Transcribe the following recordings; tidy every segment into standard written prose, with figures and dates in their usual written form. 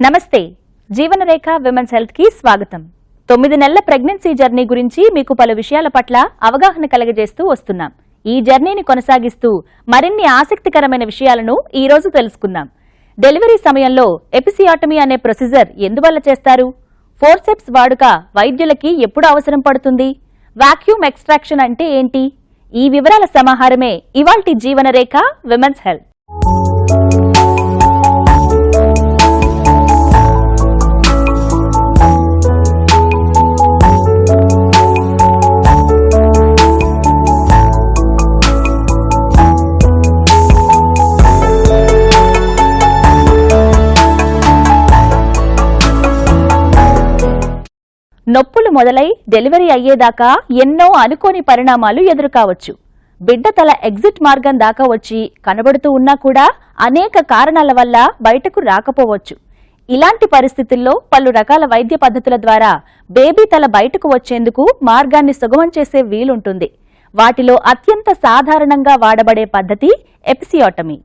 నమస్తే జీవనరేఖ women's health కి స్వాగతం 9 నెలల ప్రెగ్నెన్సీ జర్నీ గురించి మీకు పలు విషయాల పట్ల అవగాహన కలగజేస్తూ వస్తున్నాం. ఈ జర్నీని కొనసాగిస్తూ మరిన్ని ఆసక్తికరమైన విషయాలను ఈ రోజు తెలుసుకుందాం. డెలివరీ సమయంలో ఎపిసియాటమీ అనే ప్రొసీజర్ ఎందువల్ల చేస్తారు? ఫోర్సెప్స్ వాడుక వైద్యులకి ఎప్పుడు అవసరం పడుతుంది? వాక్యూమ్ ఎక్స్ట్రాక్షన్ అంటే ఏంటి? ఈ వివరాల సమాహారమే ఇవాల్టి జీవనరేఖ విమెన్స్ హెల్త్. నొప్పులు మొదలై డెలివరీ అయ్యేదాకా ఎన్నో అనుకోని పరిణామాలు ఎదురుకావచ్చు. బిడ్డ తల ఎగ్జిట్ మార్గం దాకా వచ్చి కనబడుతూ ఉన్నా కూడా అనేక కారణాల వల్ల బయటకు రాకపోవచ్చు. ఇలాంటి పరిస్థితుల్లో పలు రకాల వైద్య పద్ధతుల ద్వారా బేబీ తల బయటకు వచ్చేందుకు మార్గాన్ని సుగమం చేసే వీలుంటుంది. వాటిలో అత్యంత సాధారణంగా వాడబడే పద్ధతి ఎపిసియాటమీ.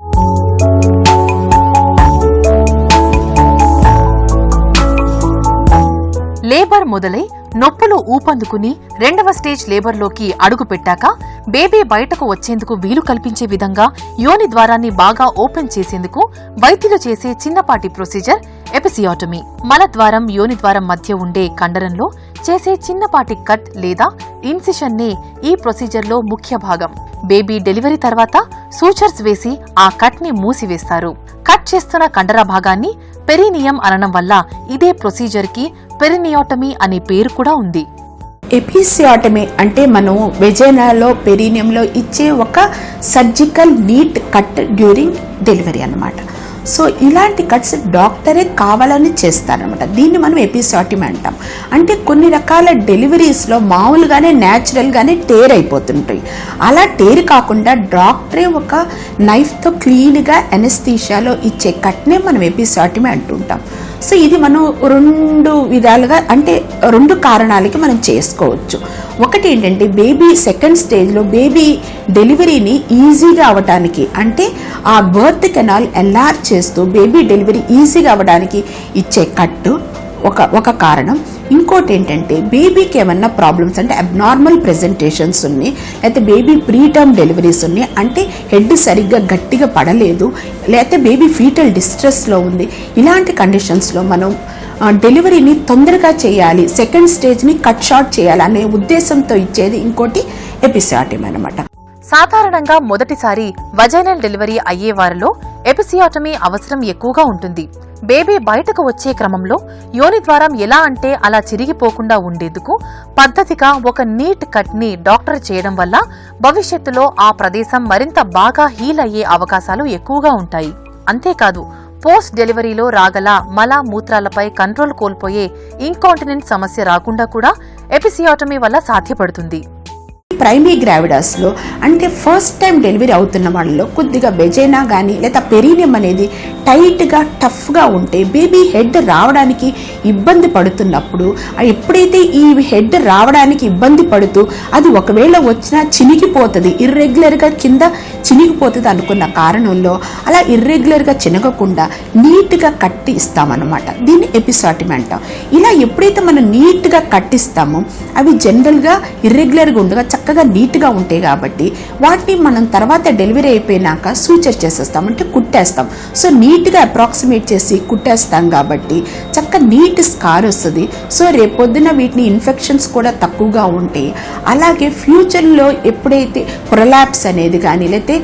లేబర్ మొదలై నొప్పులు ఊపందుకుని రెండవ స్టేజ్ లేబర్లోకి అడుగు పెట్టాక బేబీ బయటకు వచ్చేందుకు వీలు కల్పించే విధంగా యోని ద్వారాన్ని బాగా ఓపెన్ చేసేందుకు వైద్యులు చేసే చిన్నపాటి ప్రొసీజర్ ఎపిసియాటమీ. మలద్వారం యోని ద్వారం మధ్య ఉండే కండరంలో చేసే చిన్నపాటి కట్ లేదా ఇన్సిషన్ నే ఈ ప్రొసీజర్లో ముఖ్య భాగం. బేబీ డెలివరీ తర్వాత సూచర్స్ వేసి ఆ కట్ ని మూసివేస్తారు. కట్ చేస్తున్న కండర భాగాన్ని పెరినియం అనడం వల్ల ఇదే ప్రొసీజర్ కి పెరినియోటమీ అనే పేరు కూడా ఉంది. ఎపిసియాటమీ అంటే మనం వెజైనాలో పెరినియంలో ఇచ్చే ఒక surgical neat cut during delivery అన్నమాట. సో ఇలాంటి కట్స్ డాక్టరే కావాలని చేస్తారనమాట. దీన్ని మనం ఎపిసియాటమీ అంటాం. అంటే కొన్ని రకాల డెలివరీస్లో మామూలుగానే న్యాచురల్గానే టేర్ అయిపోతుంటాయి. అలా టేర్ కాకుండా డాక్టరే ఒక నైఫ్తో క్లీన్గా ఎనస్థీషియాలో ఇచ్చే కట్నే మనం ఎపిసియాటమీ అంటుంటాం. సో ఇది మనం రెండు విధాలుగా అంటే రెండు కారణాలకి మనం చేసుకోవచ్చు. ఒకటి ఏంటంటే బేబీ సెకండ్ స్టేజ్లో బేబీ డెలివరీని ఈజీగా అవ్వడానికి అంటే ఆ బర్త్ కెనాల్ ఎన్లార్జ్ చేస్తూ బేబీ డెలివరీ ఈజీగా అవ్వడానికి ఇచ్చే కట్టు ఒక కారణం. ఇంకోటి ఏంటంటే బేబీకి ఏమన్నా ప్రాబ్లమ్స్ అంటే అబ్నార్మల్ ప్రెజెంటేషన్స్ ఉన్నాయి, లేకపోతే బేబీ ప్రీటర్మ్ డెలివరీస్ ఉన్నాయి, అంటే హెడ్ సరిగ్గా గట్టిగా పడలేదు, లేకపోతే బేబీ ఫీటల్ డిస్ట్రెస్లో ఉంది. ఇలాంటి కండిషన్స్లో మనం డెలివరీని తొందరగా చేయాలి, సెకండ్ స్టేజ్ని కట్ షార్ట్ చేయాలి అనే ఉద్దేశంతో ఇచ్చేది ఇంకోటి ఎపిసియాటమీ అన్నమాట. సాధారణంగా మొదటిసారి వజైనల్ డెలివరీ అయ్యే వారిలో ఎపిసియాటమీ అవసరం ఎక్కువగా ఉంటుంది. బేబీ బయటకు వచ్చే క్రమంలో యోని ద్వారం ఎలా అంటే అలా చిరిగిపోకుండా ఉండేందుకు పద్ధతిగా ఒక నీట్ కట్ ని డాక్టర్ చేయడం వల్ల భవిష్యత్తులో ఆ ప్రదేశం మరింత బాగా హీల్ అయ్యే అవకాశాలు ఎక్కువగా ఉంటాయి. అంతేకాదు పోస్ట్ డెలివరీలో రాగల మల మూత్రాలపై కంట్రోల్ కోల్పోయే ఇంకాంటినెంట్ సమస్య రాకుండా కూడా ఎపిసియాటమీ వల్ల సాధ్యపడుతుంది. ప్రైమరీ గ్రావిడాస్లో అంటే ఫస్ట్ టైం డెలివరీ అవుతున్న వాళ్ళలో కొద్దిగా వెజైనా కానీ లేదా పెరీనియం అనేది టైట్గా టఫ్గా ఉంటే బేబీ హెడ్ రావడానికి ఇబ్బంది పడుతున్నప్పుడు ఎప్పుడైతే ఈ హెడ్ రావడానికి ఇబ్బంది పడుతూ అది ఒకవేళ వచ్చినా చినిగిపోతుంది, ఇర్రెగ్యులర్గా కింద చినిగిపోతుంది అనుకున్న కారణంలో అలా ఇర్రెగ్యులర్గా చినగకుండా నీట్గా కట్టి ఇస్తామన్నమాట. దీన్ని ఎపిసియాటమీ అంటాం. ఇలా ఎప్పుడైతే మనం నీట్గా కట్టిస్తామో అవి జనరల్గా ఇర్రెగ్యులర్గా ఉండగా చక్కగా నీట్గా ఉంటాయి కాబట్టి వాటిని మనం తర్వాత డెలివరీ అయిపోయినాక సూచర్ చేసేస్తాం, అంటే కుట్టేస్తాం. సో నీట్గా అప్రాక్సిమేట్ చేసి కుట్టేస్తాం కాబట్టి చక్కగా నీట్ స్కార్ వస్తుంది. సో రేపొద్దున వీటిని ఇన్ఫెక్షన్స్ కూడా తక్కువగా ఉంటాయి. అలాగే ఫ్యూచర్లో ఎప్పుడైతే ప్రొలాప్స్ అనేది కానీ లేకపోతే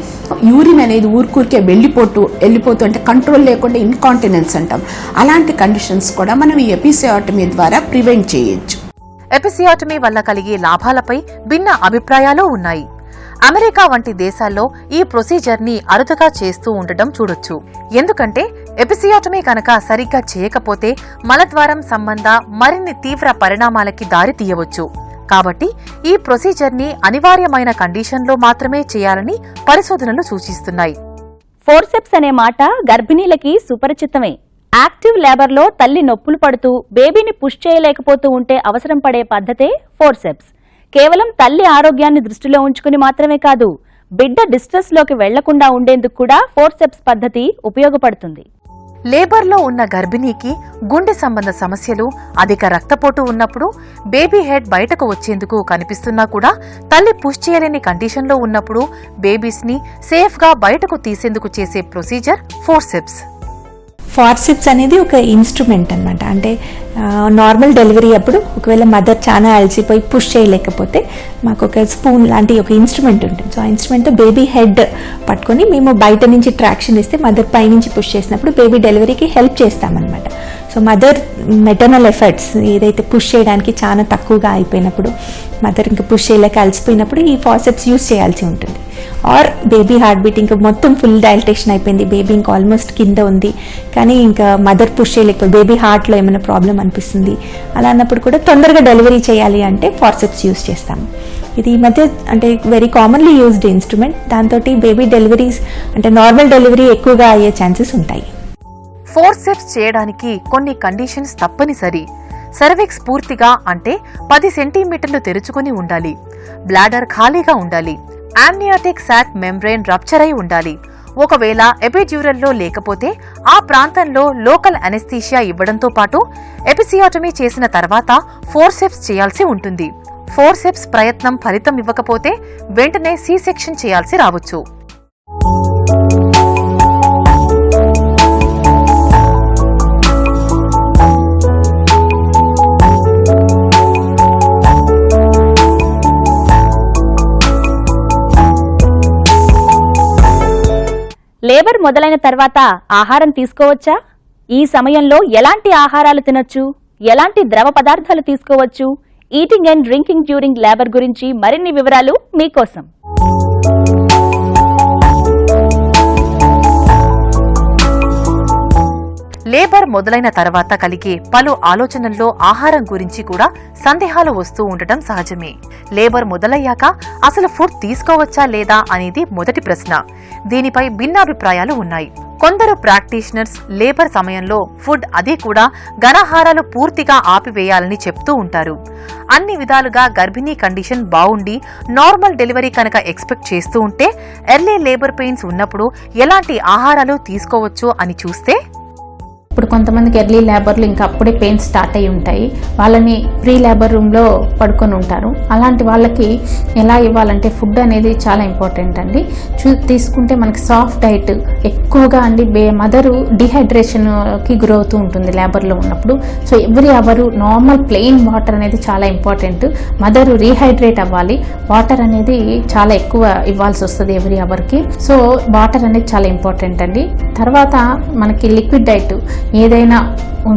యూరిన్ అనేది ఊరికూరికే వెళ్ళిపోతూ అంటే కంట్రోల్ లేకుండా ఇన్కాంటినెన్స్ అంటాం, అలాంటి కండిషన్స్ కూడా మనం ఈ ఎపిసియాటమీ ద్వారా ప్రివెంట్ చేయొచ్చు. ఎపిసియాటమీ వల్ల కలిగే లాభాలపై భిన్న అభిప్రాయాలు ఉన్నాయి. అమెరికా వంటి దేశాల్లో ఈ ప్రొసీజర్ ని అరుదుగా చేస్తూ ఉండటం చూడొచ్చు. ఎందుకంటే ఎపిసియాటమీ కనుక సరిగ్గా చేయకపోతే మలద్వారం సంబంధ మరిన్ని తీవ్ర పరిణామాలకి దారి తీయవచ్చు. కాబట్టి ఈ ప్రొసీజర్ ని అనివార్యమైన కండిషన్లో మాత్రమే చేయాలని పరిశోధనలు సూచిస్తున్నాయి. ఫోర్సెప్స్ అనే మాట గర్భిణీలకి సుపరిచితమే. యాక్టివ్ లేబర్లో తల్లి నొప్పులు పడుతూ బేబీని పుష్ చేయలేకపోతూ ఉంటే అవసరం పడే పద్ధతే ఫోర్సెప్స్. కేవలం తల్లి ఆరోగ్యాన్ని దృష్టిలో ఉంచుకుని మాత్రమే కాదు, బిడ్డ డిస్ట్రెస్ లోకి వెళ్లకుండా ఉండేందుకు కూడా ఫోర్సెప్స్ పద్ధతి ఉపయోగపడుతుంది. లేబర్లో ఉన్న గర్భిణీకి గుండె సంబంధ సమస్యలు, అధిక రక్తపోటు ఉన్నప్పుడు బేబీ హెడ్ బయటకు వచ్చేందుకు కనిపిస్తున్నా కూడా తల్లి పుష్ చేయలేని కండిషన్లో ఉన్నప్పుడు బేబీస్ని సేఫ్గా బయటకు తీసేందుకు చేసే ప్రొసీజర్ ఫోర్సెప్స్. ఫార్సిప్స్ అనేది ఒక ఇన్స్ట్రుమెంట్ అన్నమాట. అంటే నార్మల్ డెలివరీ అప్పుడు ఒకవేళ మదర్ చాలా అలసిపోయి పుష్ చేయలేకపోతే మాకు ఒక స్పూన్ లాంటి ఒక ఇన్స్ట్రుమెంట్ ఉంటుంది. సో ఆ ఇన్స్ట్రుమెంట్తో బేబీ హెడ్ పట్టుకొని మేము బయట నుంచి ట్రాక్షన్ ఇస్తే మదర్ పైనుంచి పుష్ చేసినప్పుడు బేబీ డెలివరీకి హెల్ప్ చేస్తామన్నమాట. సో మదర్ మెటర్నల్ ఎఫర్ట్స్ ఏదైతే పుష్ చేయడానికి చాలా తక్కువగా అయిపోయినప్పుడు, మదర్ ఇంకా పుష్ చేయలేక అలసిపోయినప్పుడు ఈ ఫార్సెప్స్ యూజ్ చేయాల్సి ఉంటుంది. ఆర్ బేబీ హార్ట్ బీట్ ఇంకా మొత్తం ఫుల్ డైలటేషన్ అయిపోయింది, బేబీ ఇంకా ఆల్మోస్ట్ కింద ఉంది, కానీ ఇంకా మదర్ పుష్ చేయలేకపోతే బేబీ హార్ట్లో ఏమైనా ప్రాబ్లం అనిపిస్తుంది. అలా అన్నప్పుడు కూడా తొందరగా డెలివరీ చేయాలి అంటే ఫార్సెప్స్ యూజ్ చేస్తాము. ఇది ఈ మధ్య అంటే వెరీ కామన్లీ యూజ్డ్ ఇన్స్ట్రుమెంట్. దాంతో బేబీ డెలివరీస్ అంటే నార్మల్ డెలివరీ ఎక్కువగా అయ్యే ఛాన్సెస్ ఉంటాయి. ఫోర్సెప్స్ చేయడానికి కొన్ని కండిషన్స్ తప్పనిసరి. సర్విక్స్ పూర్తిగా అంటే 10 సెంటీమీటర్లు తెరుచుకుని ఉండాలి. బ్లాడర్ ఖాళీగా ఉండాలి. ఆమ్నియాటిక్ సాక్ మెంబ్రెయిన్ రప్చర్ అయి ఉండాలి. ఒకవేళ ఎపిడ్యూరల్లో లేకపోతే ఆ ప్రాంతంలో లోకల్ అనెస్థీషియా ఇవ్వడంతో పాటు ఎపిసియాటమీ చేసిన తర్వాత ఫోర్సెప్స్ చేయాల్సి ఉంటుంది. ఫోర్సెప్స్ ప్రయత్నం ఫలితం ఇవ్వకపోతే వెంటనే సి సెక్షన్ చేయాల్సి రావచ్చు. లేబర్ మొదలైన తర్వాత ఆహారం తీసుకోవచ్చా? ఈ సమయంలో ఎలాంటి ఆహారాలు తినొచ్చు? ఎలాంటి ద్రవ పదార్థాలు తీసుకోవచ్చు? Eating and drinking during labour గురించి మరిన్ని వివరాలు మీకోసం. లేబర్ మొదలైన తర్వాత కలిగే పలు ఆలోచనల్లో ఆహారం గురించి కూడా సందేహాలు వస్తూ ఉండటం సహజమే. లేబర్ మొదలయ్యాక అసలు ఫుడ్ తీసుకోవచ్చా లేదా అనేది మొదటి ప్రశ్న. దీనిపై భిన్నాభిప్రాయాలు ఉన్నాయి. కొందరు ప్రాక్టీషనర్స్ లేబర్ సమయంలో ఫుడ్, అది కూడా ఘనాహారాలు పూర్తిగా ఆపివేయాలని చెప్తూ ఉంటారు. అన్ని విధాలుగా గర్భిణీ కండిషన్ బాగుండి నార్మల్ డెలివరీ కనుక ఎక్స్పెక్ట్ చేస్తూ ఉంటే ఎర్లీ లేబర్ పెయిన్స్ ఉన్నప్పుడు ఎలాంటి ఆహారాలు తీసుకోవచ్చు అని చూస్తే, ఇప్పుడు కొంతమందికి ఎర్లీ లేబర్లు ఇంకా అప్పుడే పెయిన్స్ స్టార్ట్ అయి ఉంటాయి, వాళ్ళని ప్రీ లేబర్ రూమ్లో పడుకొని ఉంటారు. అలాంటి వాళ్ళకి ఎలా ఇవ్వాలంటే ఫుడ్ అనేది చాలా ఇంపార్టెంట్ అండి. తీసుకుంటే మనకి సాఫ్ట్ డైట్ ఎక్కువగా అండి. మదరు డిహైడ్రేషన్కి గురవుతూ ఉంటుంది లేబర్లో ఉన్నప్పుడు. So every hour normal plain water అనేది చాలా ఇంపార్టెంట్. మదరు రీహైడ్రేట్ అవ్వాలి. వాటర్ అనేది చాలా ఎక్కువ ఇవ్వాల్సి వస్తుంది ఎవ్రీ అవర్కి. సో వాటర్ అనేది చాలా ఇంపార్టెంట్ అండి. తర్వాత మనకి లిక్విడ్ డైట్ ఏదైనా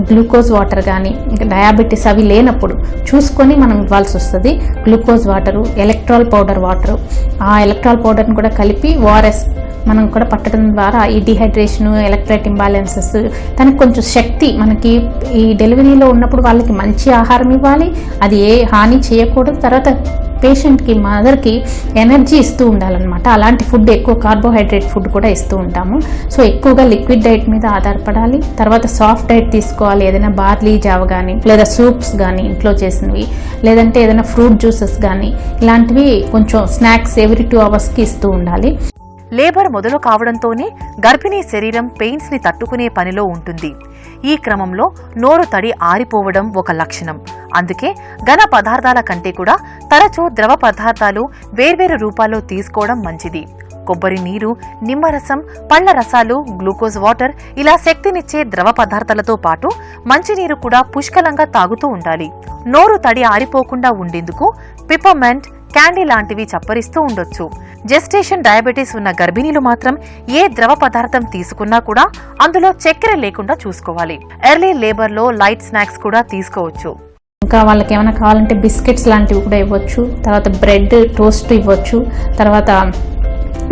గ్లూకోజ్ వాటర్ కానీ డయాబెటీస్ అవి లేనప్పుడు చూసుకొని మనం ఇవ్వాల్సి వస్తుంది. Glucose water, electoral powder water, ఆ ఎలక్ట్రాల్ పౌడర్ని కూడా కలిపి ఓఆర్ఎస్ మనం కూడా పట్టడం ద్వారా ఈ డిహైడ్రేషన్, ఎలక్ట్రైట్ ఇంబ్యాలెన్సెస్, తనకు కొంచెం శక్తి, మనకి ఈ డెలివరీలో ఉన్నప్పుడు వాళ్ళకి మంచి ఆహారం ఇవ్వాలి, అది ఏ హాని చేయకూడదు. తర్వాత పేషెంట్కి, మదర్కి ఎనర్జీ ఇస్తూ ఉండాలన్నమాట. అలాంటి ఫుడ్, ఎక్కువ కార్బోహైడ్రేట్ ఫుడ్ కూడా ఇస్తూ ఉంటాము. సో ఎక్కువగా లిక్విడ్ డైట్ మీద ఆధారపడాలి. తర్వాత సాఫ్ట్ డైట్ తీసుకోవాలి. ఏదైనా బార్లీ జావ కానీ, లేదా సూప్స్ కానీ ఇంట్లో చేసినవి, లేదంటే ఏదైనా ఫ్రూట్ జ్యూసెస్ కానీ, ఇలాంటివి కొంచెం స్నాక్స్ ఎవ్రీ 2 అవర్స్కి ఇస్తూ ఉండాలి. లేబర్ మొదలు కావడంతోనే గర్భిణీ శరీరం పెయిన్స్ ని తట్టుకునే పనిలో ఉంటుంది. ఈ క్రమంలో నోరు తడి ఆరిపోవడం ఒక లక్షణం. అందుకే ఘన పదార్థాల కంటే కూడా తరచూ ద్రవ పదార్థాలు వేర్వేరు రూపాల్లో తీసుకోవడం మంచిది. కొబ్బరి నీరు, నిమ్మరసం, పళ్ల రసాలు, గ్లూకోజ్ వాటర్, ఇలా శక్తినిచ్చే ద్రవ పదార్థాలతో పాటు మంచినీరు కూడా పుష్కలంగా తాగుతూ ఉండాలి. నోరు తడి ఆరిపోకుండా ఉండేందుకు పిపర్మెంట్, క్యాండీ లాంటివి చప్పరిస్తూ ఉండొచ్చు. జెస్టేషన్ డయాబెటీస్ ఉన్న గర్భిణీలు మాత్రం ఏ ద్రవ పదార్థం తీసుకున్నా కూడా అందులో చక్కెర లేకుండా చూసుకోవాలి. ఎర్లీ లేబర్ లో లైట్ స్నాక్స్ కూడా తీసుకోవచ్చు. ఇంకా వాళ్ళకి ఏమైనా కావాలంటే బిస్కెట్స్ లాంటివి కూడా ఇవ్వచ్చు. తర్వాత బ్రెడ్ టోస్ట్ ఇవ్వచ్చు. తర్వాత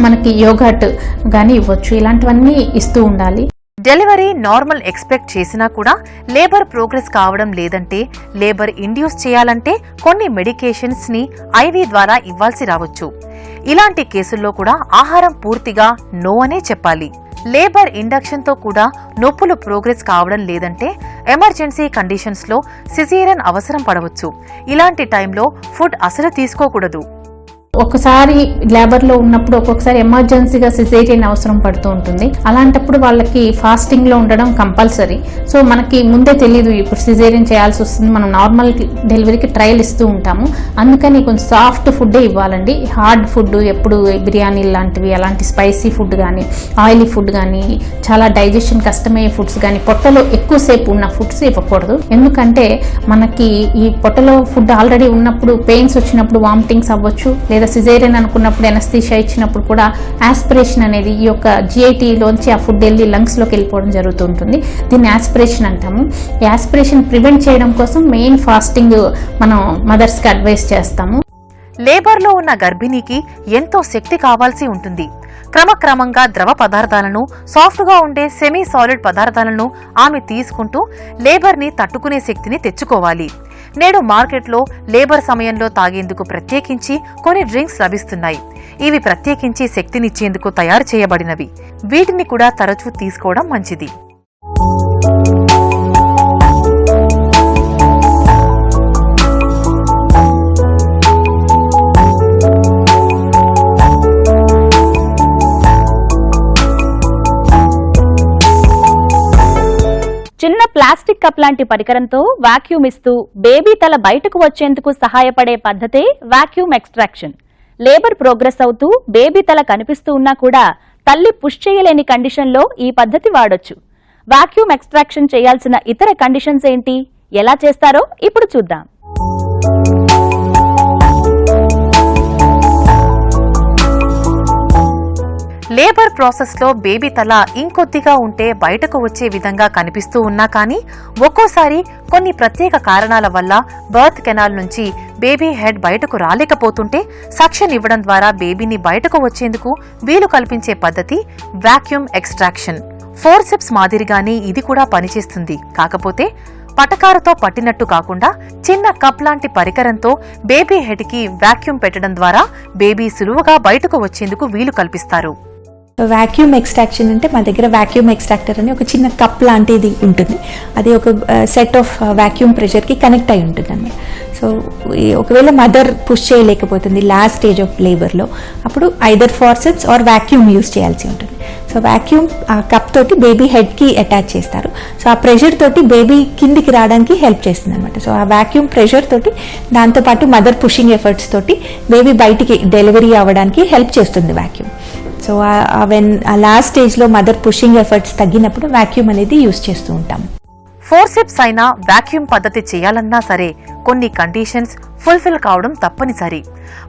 మనకి యోగర్ట్ కానీ ఇవ్వచ్చు. ఇలాంటివన్నీ ఇస్తూ ఉండాలి. డెలివరీ నార్మల్ ఎక్స్పెక్ట్ చేసినా కూడా లేబర్ ప్రోగ్రెస్ కావడం లేదంటే, లేబర్ ఇండ్యూస్ చేయాలంటే కొన్ని మెడికేషన్స్ ని ఐవీ ద్వారా ఇవ్వాల్సి రావచ్చు. ఇలాంటి కేసుల్లో కూడా ఆహారం పూర్తిగా నో అనే చెప్పాలి. లేబర్ ఇండక్షన్ తో కూడా నొప్పులు ప్రోగ్రెస్ కావడం లేదంటే ఎమర్జెన్సీ కండిషన్స్ లో సిజేరియన్ అవసరం పడవచ్చు. ఇలాంటి టైంలో ఫుడ్ అసలు తీసుకోకూడదు. ఒకసారి లేబర్ లో ఉన్నప్పుడు ఒక్కొక్కసారి ఎమర్జెన్సీగా సిజేరియన్ అవసరం పడుతూ ఉంటుంది. అలాంటప్పుడు వాళ్ళకి ఫాస్టింగ్ లో ఉండడం కంపల్సరీ. సో మనకి ముందే తెలియదు ఇప్పుడు సిజేరియన్ చేయాల్సి వస్తుంది, మనం నార్మల్ డెలివరీకి ట్రయల్ ఇస్తూ ఉంటాము. అందుకని కొంచెం సాఫ్ట్ ఫుడ్ ఇవ్వాలండి. హార్డ్ ఫుడ్ ఎప్పుడు బిర్యానీ లాంటివి, అలాంటి స్పైసీ ఫుడ్ కానీ, ఆయిలీ ఫుడ్ కానీ, చాలా డైజెషన్ కష్టమయ్యే ఫుడ్స్ కానీ, పొట్టలో ఎక్కువసేపు ఉన్న ఫుడ్స్ ఇవ్వకూడదు. ఎందుకంటే మనకి ఈ పొట్టలో ఫుడ్ ఆల్రెడీ ఉన్నప్పుడు పెయిన్స్ వచ్చినప్పుడు వామిటింగ్స్ అవ్వచ్చు, లేదా సిజేరియన్ అనుకున్నప్పుడు ఎనస్థీషియా ఇచ్చినప్పుడు కూడా ఆస్పిరేషన్ అనేది ఈ యొక్క జిఐటీలోంచి ఆ ఫుడ్ వెళ్ళి లంగ్స్లోకి వెళ్ళిపోవడం జరుగుతుంటుంది. దీన్ని ఆస్పిరేషన్ అంటాము. ఈ ఆస్పిరేషన్ ప్రివెంట్ చేయడం కోసం మెయిన్ ఫాస్టింగ్ మనం మదర్స్కి అడ్వైస్ చేస్తాము. లేబర్లో ఉన్న గర్భిణీకి ఎంతో శక్తి కావాల్సి ఉంటుంది. క్రమక్రమంగా ద్రవ పదార్థాలను, సాఫ్ట్గా ఉండే సెమీ సాలిడ్ పదార్థాలను ఆమె తీసుకుంటూ లేబర్ని తట్టుకునే శక్తిని తెచ్చుకోవాలి. నేడు మార్కెట్లో లేబర్ సమయంలో తాగేందుకు ప్రత్యేకించి కొన్ని డ్రింక్స్ లభిస్తున్నాయి. ఇవి ప్రత్యేకించి శక్తినిచ్చేందుకు తయారు చేయబడినవి. వీటిని కూడా తరచూ తీసుకోవడం మంచిది. చిన్న ప్లాస్టిక్ కప్ లాంటి పరికరంతో వాక్యూమ్ ఇస్తూ బేబీ తల బయటకు వచ్చేందుకు సహాయపడే పద్ధతే వాక్యూమ్ ఎక్స్ట్రాక్షన్. లేబర్ ప్రోగ్రెస్ అవుతూ బేబీ తల కనిపిస్తూ ఉన్నా కూడా తల్లి పుష్ చేయలేని కండిషన్లో ఈ పద్ధతి వాడొచ్చు. వాక్యూమ్ ఎక్స్ట్రాక్షన్ చేయాల్సిన ఇతర కండిషన్స్ ఏంటి, ఎలా చేస్తారో ఇప్పుడు చూద్దాం. లేబర్ ప్రాసెస్ లో బేబీ తల ఇంకొద్దిగా ఉంటే బయటకు వచ్చే విధంగా కనిపిస్తూ ఉన్నా కానీ ఒక్కోసారి కొన్ని ప్రత్యేక కారణాల వల్ల బర్త్ కెనాల్ నుంచి బేబీ హెడ్ బయటకు రాలేకపోతుంటే సక్షన్ ఇవ్వడం ద్వారా బేబీని బయటకు వచ్చేందుకు వీలు కల్పించే పద్ధతి వాక్యూమ్ ఎక్స్ట్రాక్షన్. ఫోర్సెప్స్ మాదిరిగానే ఇది కూడా పనిచేస్తుంది. కాకపోతే పటకారుతో పట్టినట్టు కాకుండా చిన్న కప్ లాంటి పరికరంతో బేబీ హెడ్ కి వాక్యూమ్ పెట్టడం ద్వారా బేబీ సులువుగా బయటకు వచ్చేందుకు వీలు కల్పిస్తారు. వాక్యూమ్ ఎక్స్ట్రాక్షన్ అంటే మా దగ్గర వాక్యూమ్ ఎక్స్ట్రాక్టర్ అని ఒక చిన్న కప్ లాంటిది ఉంటుంది. అది ఒక సెట్ ఆఫ్ వాక్యూమ్ ప్రెషర్కి కనెక్ట్ అయి ఉంటుంది అన్నమాట. సో ఒకవేళ మదర్ పుష్ చేయలేకపోతుంది లాస్ట్ స్టేజ్ ఆఫ్ లేబర్లో, అప్పుడు either forceps or vacuum use చేయాల్సి ఉంటుంది. సో వాక్యూమ్ ఆ కప్ తోటి బేబీ హెడ్కి అటాచ్ చేస్తారు. సో ఆ ప్రెషర్ తోటి బేబీ కిందికి రావడానికి హెల్ప్ చేస్తుంది అనమాట. సో ఆ వాక్యూమ్ ప్రెషర్ తోటి దాంతోపాటు మదర్ పుషింగ్ ఎఫర్ట్స్ తోటి బేబీ బయటికి డెలివరీ అవ్వడానికి హెల్ప్ చేస్తుంది వాక్యూమ్. సో ఆ లాస్ట్ స్టేజ్లో మదర్ పుషింగ్ ఎఫర్ట్స్ తగ్గినప్పుడు వాక్యూమ్ అనేది యూజ్ చేస్తూ ఉంటాం. ఫోర్సెప్స్ అయినా వాక్యూమ్ పద్ధతి చేయాలన్నా సరే కొన్ని కండిషన్స్ ఫుల్ఫిల్ కావడం తప్పనిసరి.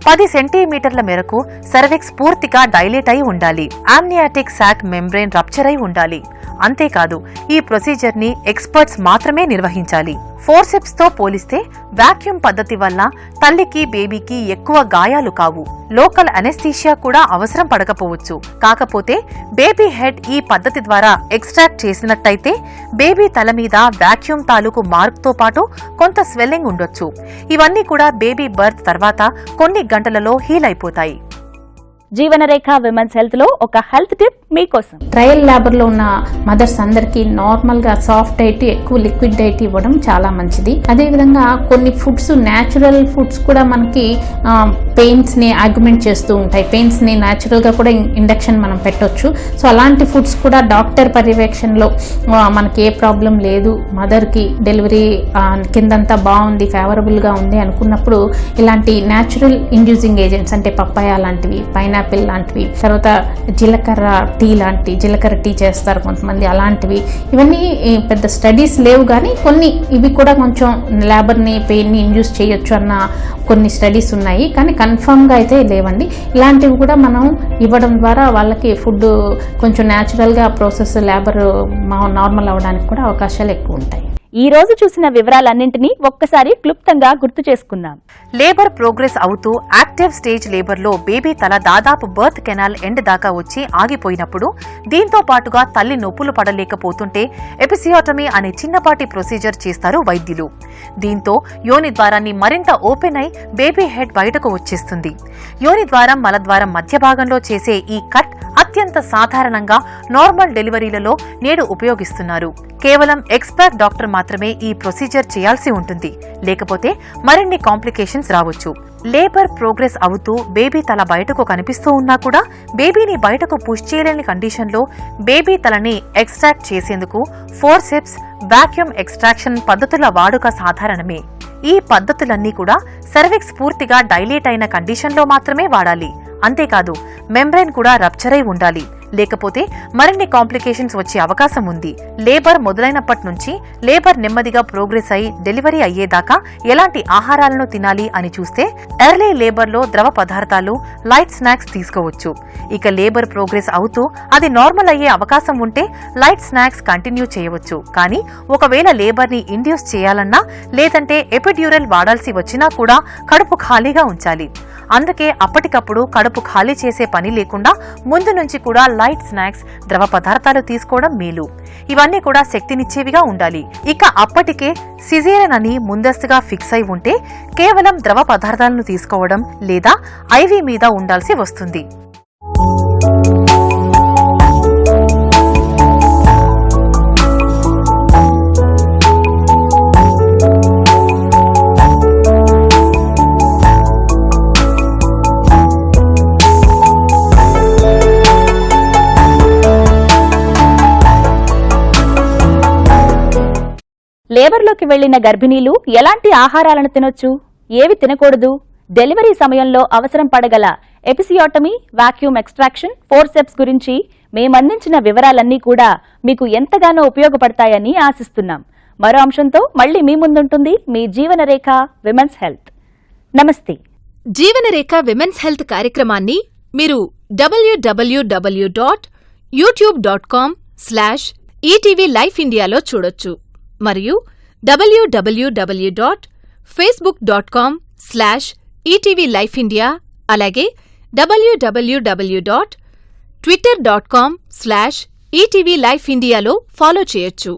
10 సెంటీమీటర్ల మేరకు సర్వెక్స్ పూర్తిగా డైలేట్ అయి ఉండాలి. ఆమ్నియాటిక్ సాక్ మెంబ్రెయిన్ రప్చర్ అయి ఉండాలి. అంతేకాదు ఈ ప్రొసీజర్ ని ఎక్స్పర్ట్స్ మాత్రమే నిర్వహించాలి. ఫోర్సెప్స్ తో పోలిస్తే వాక్యూమ్ పద్ధతి వల్ల తల్లికి బేబీకి ఎక్కువ గాయాలు కావు. లోకల్ అనెస్థీషియా కూడా అవసరం పడకపోవచ్చు. కాకపోతే బేబీ హెడ్ ఈ పద్ధతి ద్వారా ఎక్స్ట్రాక్ట్ చేసినట్టయితే బేబీ తల మీద వాక్యూమ్ తాలూకు మార్క్ తో పాటు కొంత స్వెల్లింగ్ ఉండొచ్చు. ఇవన్నీ కూడా బేబీ బర్త్ తర్వాత కొన్ని గంటలలో హీల్ అయిపోతాయి. జీవనరేఖ విమెన్స్ హెల్త్ లో ఒక హెల్త్ టిప్ మీకోసం. ట్రయల్ లేబర్ లో ఉన్న మదర్స్ అందరికి నార్మల్ గా సాఫ్ట్ డైట్, ఎక్కువ లిక్విడ్ డైట్ ఇవ్వడం చాలా మంచిది. అదే విధంగా కొన్ని ఫుడ్స్, న్యాచురల్ ఫుడ్స్ కూడా మనకి పెయిన్స్ ని ఆర్గ్యుమెంట్ చేస్తూ ఉంటాయి. పెయిన్స్ ని న్యాచురల్ గా కూడా ఇండక్షన్ మనం పెట్టొచ్చు. సో అలాంటి ఫుడ్స్ కూడా డాక్టర్ పర్యవేక్షణలో మనకి ఏ ప్రాబ్లం లేదు, మదర్ కి డెలివరీ కిందంతా బాగుంది, ఫేవరబుల్ గా ఉంది అనుకున్నప్పుడు ఇలాంటి న్యాచురల్ ఇండ్యూసింగ్ ఏజెంట్స్ అంటే పప్పాయ లాంటివి, పైనాపిల్ లాంటివి, తర్వాత జీలకర్ర టీ చేస్తారు కొంతమంది, అలాంటివి. ఇవన్నీ పెద్ద స్టడీస్ లేవు కానీ కొన్ని ఇవి కూడా కొంచెం లేబర్ని, పెయిన్ని ఇండ్యూస్ చేయొచ్చు అన్న కొన్ని స్టడీస్ ఉన్నాయి. కానీ కన్ఫర్మ్గా అయితే లేవండి. ఇలాంటివి కూడా మనం ఇవ్వడం ద్వారా వాళ్ళకి ఫుడ్ కొంచెం న్యాచురల్గా ప్రాసెస్ లేబర్ నార్మల్ అవ్వడానికి కూడా అవకాశాలు ఎక్కువ ఉంటాయి. ఈ రోజు చూసిన వివరాలన్నింటినీ ఒక్కసారి క్లుప్తంగా గుర్తు చేసుకుందాం. లేబర్ ప్రోగ్రెస్ అవుతూ యాక్టివ్ స్టేజ్ లేబర్ లో బేబీ తల దాదాపు బర్త్ కెనాల్ ఎండ్ దాకా వచ్చి ఆగిపోయినప్పుడు, దీంతో పాటుగా తల్లి నొప్పులు పడలేకపోతుంటే ఎపిసియోటమీ అనే చిన్నపాటి ప్రొసీజర్ చేస్తారు వైద్యులు. దీంతో యోని ద్వారాన్ని మరింత ఓపెన్ అయి బేబీ హెడ్ బయటకు వచ్చేస్తుంది. యోని ద్వారం, మలద్వారం మధ్య భాగంలో చేసే ఈ కట్ అత్యంత సాధారణంగా నార్మల్ డెలివరీలలో నేడు ఉపయోగిస్తున్నారు. కేవలం ఎక్స్పర్ట్ డాక్టర్ మాత్రమే ఈ ప్రొసీజర్ చేయాల్సి ఉంటుంది, లేకపోతే మరిన్ని కాంప్లికేషన్స్ రావచ్చు. లేబర్ ప్రోగ్రెస్ అవుతూ బేబీ తల బయటకు కనిపిస్తూ ఉన్నా కూడా బేబీని బయటకు పుష్ చేయలేని కండిషన్లో బేబీ తలని ఎక్స్ట్రాక్ట్ చేసేందుకు ఫోర్సెప్స్, వాక్యూమ్ ఎక్స్ట్రాక్షన్ పద్ధతుల వాడుక సాధారణమే. ఈ పద్ధతులన్నీ కూడా సర్విక్స్ పూర్తిగా డైలేట్ అయిన కండిషన్లో మాత్రమే వాడాలి. అంతేకాదు మెంబ్రెయిన్ కూడా రప్చర్ అయి ఉండాలి, లేకపోతే మరిన్ని కాంప్లికేషన్స్ వచ్చే అవకాశం ఉంది. లేబర్ మొదలైనప్పటి నుంచి లేబర్ నెమ్మదిగా ప్రోగ్రెస్ అయి డెలివరీ అయ్యేదాకా ఎలాంటి ఆహారాలను తినాలి అని చూస్తే ఎర్లీ లేబర్లో ద్రవ పదార్థాలు, లైట్ స్నాక్స్ తీసుకోవచ్చు. ఇక లేబర్ ప్రోగ్రెస్ అవుతూ అది నార్మల్ అయ్యే అవకాశం ఉంటే లైట్ స్నాక్స్ కంటిన్యూ చేయవచ్చు. కానీ ఒకవేళ లేబర్ని ఇండ్యూస్ చేయాలన్నా లేదంటే ఎపిడ్యూరల్ వాడాల్సి వచ్చినా కూడా కడుపు ఖాళీగా ఉంచాలి. అందుకే అప్పటికప్పుడు కడుపు ఖాళీ చేసే పని లేకుండా ముందు నుంచి కూడా లైట్ స్నాక్స్, ద్రవ పదార్థాలు తీసుకోవడం మేలు. ఇవన్నీ కూడా శక్తినిచ్చేవిగా ఉండాలి. ఇక అప్పటికే సిజేరియన్ అని ముందస్తుగా ఫిక్స్ అయి ఉంటే కేవలం ద్రవ పదార్థాలను తీసుకోవడం లేదా ఐవీ మీద ఉండాల్సి వస్తుంది. లేబర్లోకి వెళ్లిన గర్భిణీలు ఎలాంటి ఆహారాలను తినొచ్చు, ఏవి తినకూడదు, డెలివరీ సమయంలో అవసరం పడగల ఎపిసియోటమీ, వాక్యూమ్ ఎక్స్ట్రాక్షన్, ఫోర్సెప్స్ గురించి మేమందించిన వివరాలన్నీ కూడా మీకు ఎంతగానో ఉపయోగపడతాయని ఆశిస్తున్నాం. మరో అంశంతో మళ్లీ మీ ముందుంటుంది మీ జీవనరేఖ విమెన్స్ హెల్త్. నమస్తే. జీవనరేఖ విమెన్స్ హెల్త్ కార్యక్రమాన్ని మీరు www.youtube.com/ETV Life Indiaలో చూడొచ్చు మరియు www.facebook.com/ETV Life India, అలాగే www.twitter.com/ETV Life Indiaలో ఫాలో చేయొచ్చు.